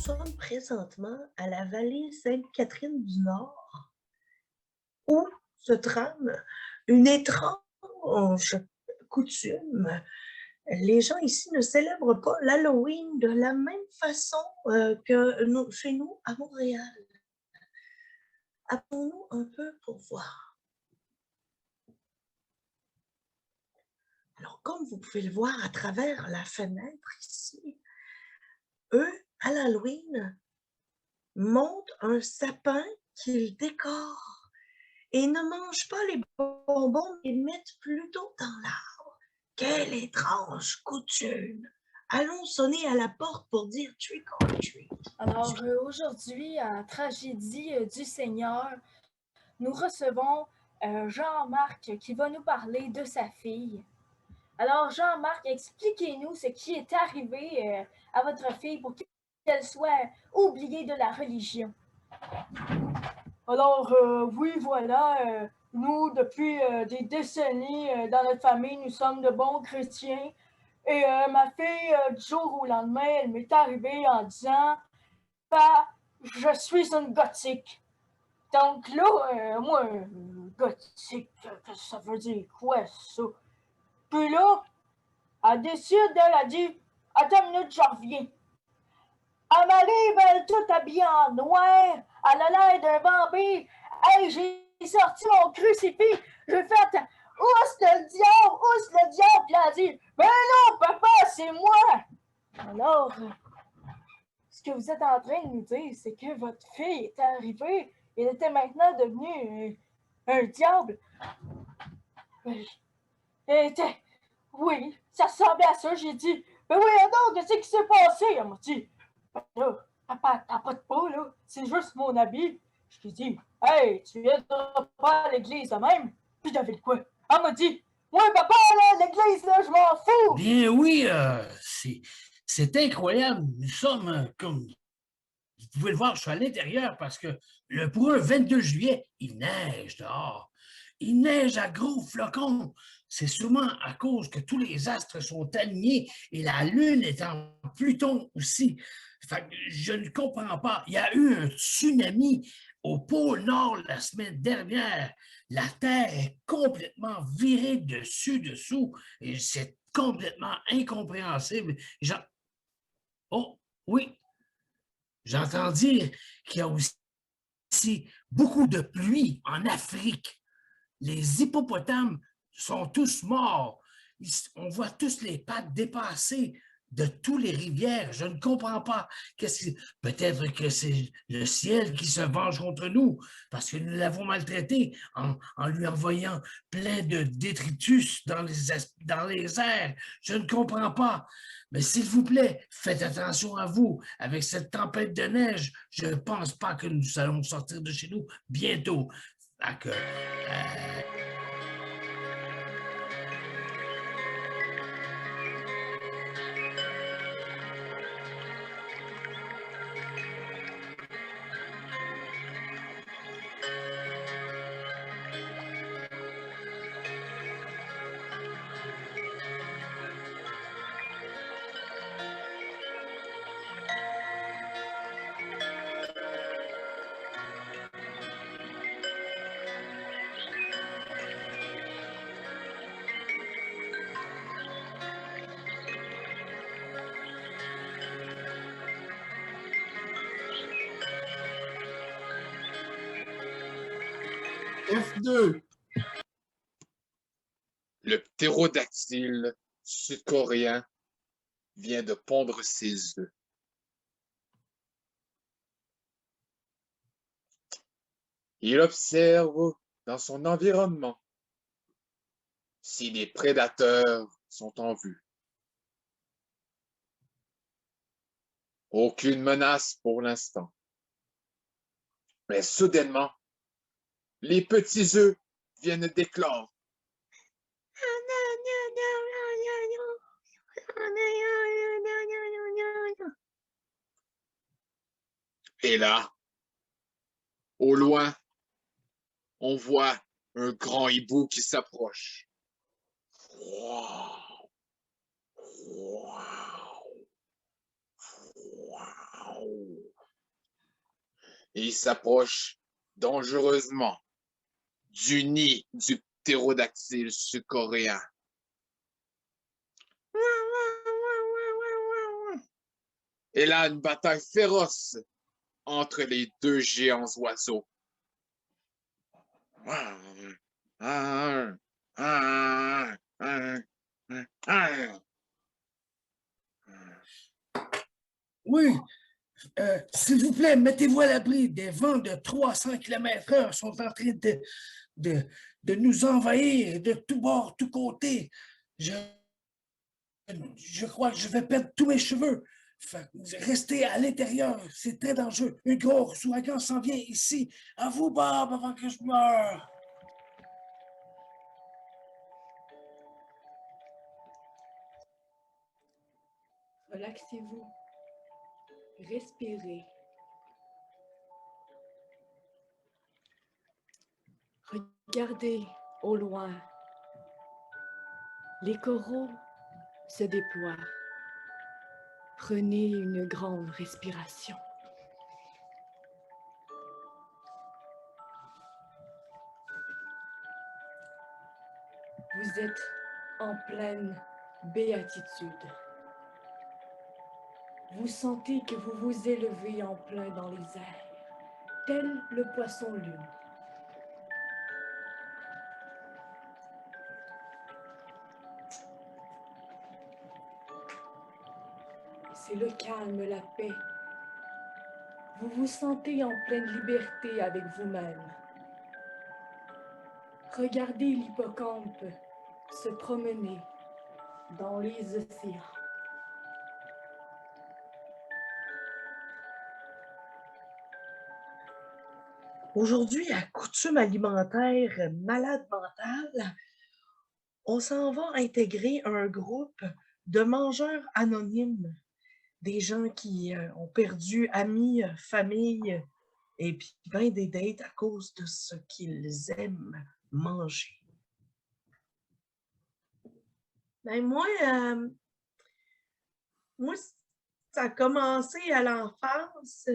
sommes présentement à la vallée Sainte-Catherine-du-Nord, où se trame une étrange coutume. Les gens ici ne célèbrent pas l'Halloween de la même façon que chez nous à Montréal. Appelons-nous un peu pour voir. Alors, comme vous pouvez le voir à travers la fenêtre ici, eux, à l'Halloween, montent un sapin qu'ils décorent et ne mangent pas les bonbons, ils les mettent plutôt dans l'arbre. Quelle étrange coutume! Allons sonner à la porte pour dire trick or treat. Alors aujourd'hui, à Tragédie du Seigneur, nous recevons Jean-Marc qui va nous parler de sa fille. Alors Jean-Marc, expliquez-nous ce qui est arrivé à votre fille pour qu'elle soit oubliée de la religion. Alors oui, voilà, nous, depuis des décennies, dans notre famille, nous sommes de bons chrétiens. Et ma fille, du jour au lendemain, elle m'est arrivée en disant « Papa, je suis une gothique. » Donc là, moi, gothique, qu'est-ce que ça veut dire quoi, ça? Puis là, elle a dit « Attends une minute, je reviens. » Elle m'arrive, elle toute habillée en noir, elle a l'air d'un vampire. Hey, j'ai sorti mon crucifix, j'ai fait « Ousse le diable, ousse le diable! » Puis elle a dit « Ben non, papa, c'est moi! » Alors, ce que vous êtes en train de nous dire, c'est que votre fille était arrivée, elle était maintenant devenue un diable. Elle était... Oui, ça ressemblait à ça. J'ai dit, ben oui, donc, qu'est-ce qui s'est passé? Elle m'a dit, ben là, papa, t'as pas de pas, là, c'est juste mon habit. Je lui ai dit, hey, tu viens pas à l'église, même? Puis t'avais quoi? Elle m'a dit, ouais, papa, là, l'église, là, je m'en fous. Bien oui, c'est incroyable. Nous sommes comme... Vous pouvez le voir, je suis à l'intérieur parce que pour un 22 juillet, il neige dehors. Il neige à gros flocons. C'est sûrement à cause que tous les astres sont alignés et la Lune est en Pluton aussi. Fait que je ne comprends pas. Il y a eu un tsunami au pôle Nord la semaine dernière. La Terre est complètement virée dessus-dessous et c'est complètement incompréhensible. Oh, oui, j'entends dire qu'il y a aussi beaucoup de pluie en Afrique. Les hippopotames sont tous morts. On voit tous les pattes dépassées de toutes les rivières. Je ne comprends pas. Peut-être que c'est le ciel qui se venge contre nous parce que nous l'avons maltraité en lui envoyant plein de détritus dans les airs. Je ne comprends pas. Mais s'il vous plaît, faites attention à vous. Avec cette tempête de neige, je ne pense pas que nous allons sortir de chez nous bientôt. F2. Le ptérodactyle sud-coréen vient de pondre ses œufs. Il observe dans son environnement si des prédateurs sont en vue. Aucune menace pour l'instant. Mais soudainement, les petits œufs viennent d'éclore. Et là, au loin, on voit un grand hibou qui s'approche. Wow. Wow. Wow. et il s'approche dangereusement du nid du ptérodactyle sud-coréen. Et là, une bataille féroce entre les deux géants oiseaux. Oui, s'il vous plaît, mettez-vous à l'abri. Des vents de 300 km/h sont en train de, de nous envahir de tous bords, tous côtés. Je crois que je vais perdre tous mes cheveux. Restez à l'intérieur, c'est très dangereux. Un gros ouragan s'en vient ici. À vous, Bob, avant que je meure. Relaxez-vous. Respirez. Regardez au loin. Les coraux se déploient. Prenez une grande respiration. Vous êtes en pleine béatitude. Vous sentez que vous vous élevez en plein dans les airs, tel le poisson-lune. C'est le calme, la paix. Vous vous sentez en pleine liberté avec vous-même. Regardez l'hippocampe se promener dans les océans. Aujourd'hui, à Coutume alimentaire malade mentale, on s'en va intégrer un groupe de mangeurs anonymes, des gens qui ont perdu amis, famille, et puis bien des dates à cause de ce qu'ils aiment manger. Ben moi, ça a commencé à l'enfance.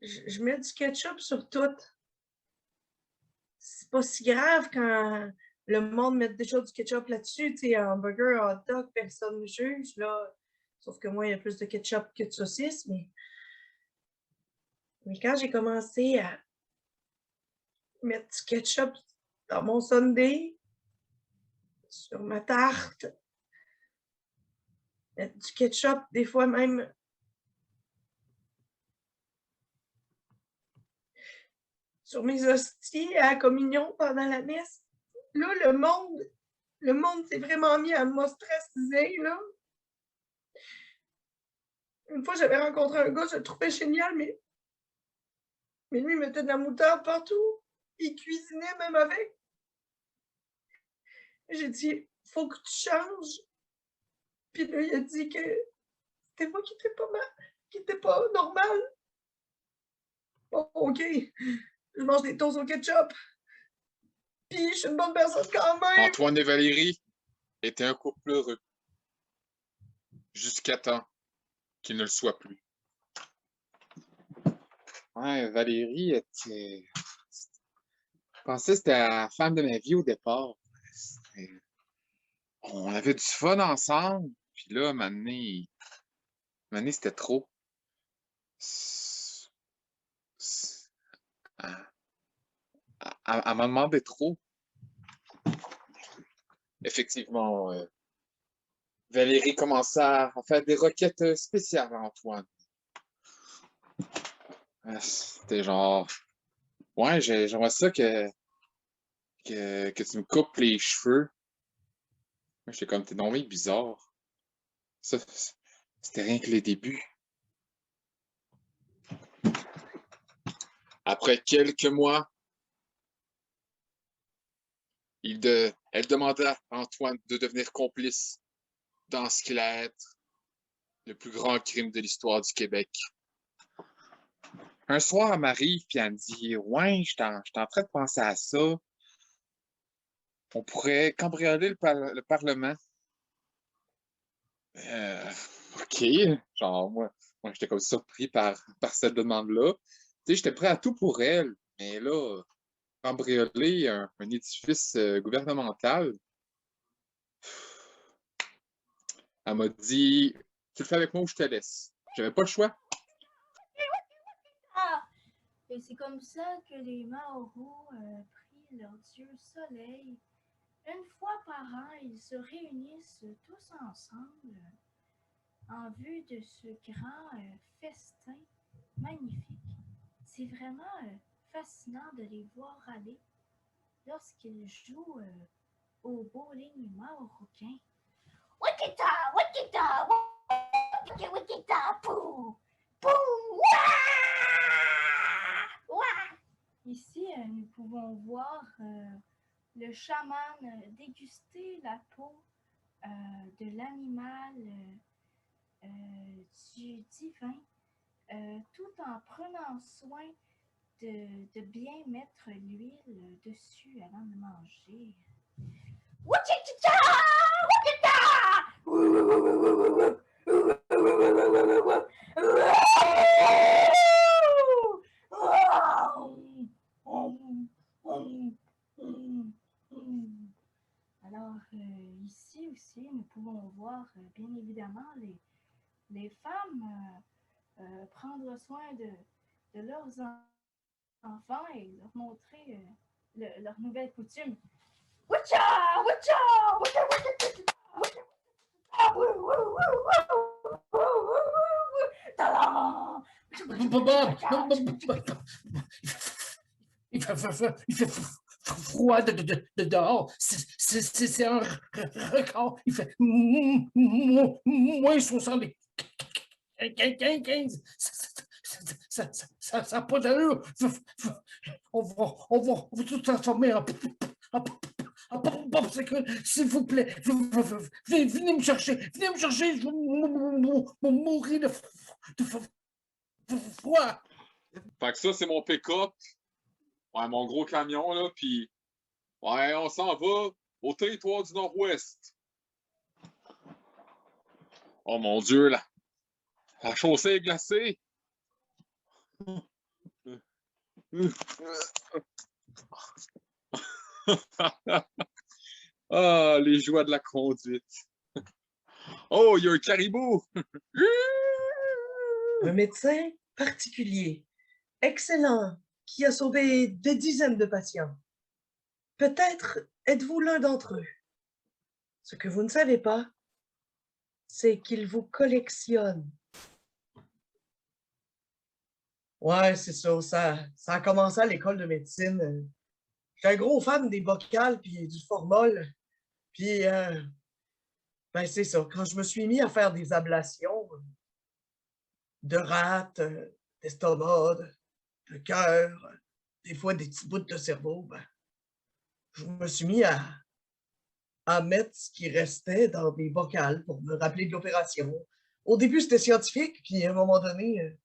Je mets du ketchup sur tout. C'est pas si grave quand le monde met déjà du ketchup là-dessus. Tu sais, hamburger, hot dog, personne ne juge, là. Sauf que moi, il y a plus de ketchup que de saucisse, mais quand j'ai commencé à mettre du ketchup dans mon sundae, sur ma tarte, mettre du ketchup, des fois même sur mes hosties à la communion pendant la messe. Là, le monde s'est vraiment mis à m'ostraciser, là. Une fois, j'avais rencontré un gars, je le trouvais génial, mais lui, il mettait de la moutarde partout. Il cuisinait même avec. J'ai dit, faut que tu changes. Puis là, il a dit que c'était moi qui était pas normal. Bon, OK. Je mange des toasts au ketchup. Puis je suis une bonne personne quand même. Antoine et Valérie étaient un couple heureux. Jusqu'à temps qu'il ne le soit plus. Ouais, Valérie était... Je pensais que c'était la femme de ma vie au départ. On avait du fun ensemble. Puis là, maintenant, c'était trop. Elle m'a demandé trop. Effectivement, Valérie commençait à faire des requêtes spéciales à Antoine. C'était genre... Ouais, j'aimerais ça que tu me coupes les cheveux. Moi, j'étais comme, t'es donc bien bizarre. Ça, c'était rien que les débuts. Après quelques mois, elle demanda à Antoine de devenir complice dans ce qu'il allait être le plus grand crime de l'histoire du Québec. Un soir, elle m'arrive et elle me dit « Ouais, je suis en train de penser à ça. On pourrait cambrioler le Parlement. OK. Genre, moi, moi, j'étais comme surpris par cette demande-là. Tu sais, j'étais prêt à tout pour elle, mais là, cambrioler un édifice gouvernemental, elle m'a dit, tu le fais avec moi ou je te laisse. J'avais pas le choix. Ah! Et c'est comme ça que les Maoros prient leur dieu soleil. Une fois par an, ils se réunissent tous ensemble en vue de ce grand festin magnifique. C'est vraiment fascinant de les voir aller lorsqu'ils jouent au bowling marocain. Wikita, wikita, wikita, wikita, pou, pou, wah! Wah! Ici, nous pouvons voir le chaman déguster la peau de l'animal du divin, tout en prenant soin de bien mettre l'huile dessus avant de manger. Wachita! Alors, ici aussi, nous pouvons voir, bien évidemment, les femmes prendre soin de leurs enfants et leur montrer leur nouvelle coutume. Wacha! Wacha! Wacha! Il fait froid dehors. C'est un record. Il fait moins 75. Ça n'a pas d'allure. On va tout transformer en popsicle, s'il vous plaît. Venez me chercher. Je vais mourir de froid. Fait que ça, c'est mon pick-up. Ouais, mon gros camion, là, puis ouais, on s'en va au territoire du Nord-Ouest. Oh mon Dieu, la chaussée est glacée. Ah, les joies de la conduite. Oh, il y a un caribou! Un médecin particulier, excellent, qui a sauvé des dizaines de patients. Peut-être êtes-vous l'un d'entre eux. Ce que vous ne savez pas, c'est qu'il vous collectionne. Ouais, c'est ça a commencé à l'école de médecine. J'étais un gros fan des bocales puis du formol. Puis, ben c'est ça, quand je me suis mis à faire des ablations de rate, d'estomac, de cœur, des fois des petits bouts de cerveau, ben, je me suis mis à mettre ce qui restait dans des bocales pour me rappeler de l'opération. Au début, c'était scientifique, puis à un moment donné,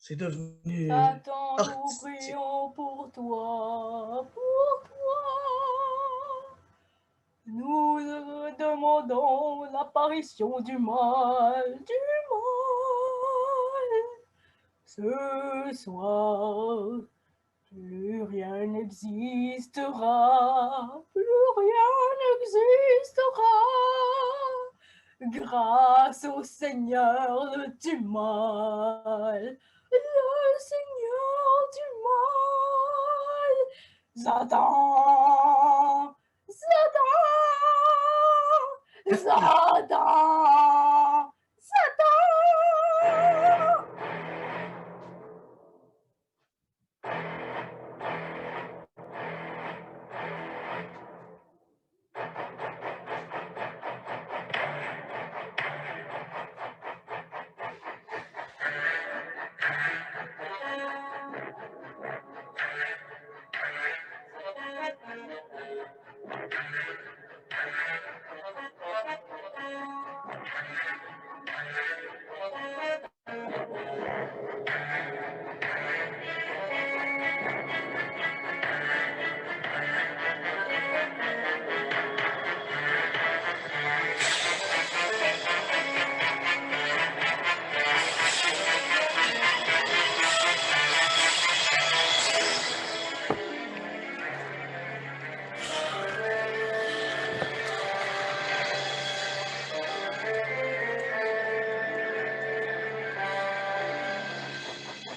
c'est devenu Attends, nous artistique. prions pour toi, pour toi. Nous demandons l'apparition du mal, Ce soir, plus rien n'existera, grâce au Seigneur du mal, le Seigneur du mal, Satan,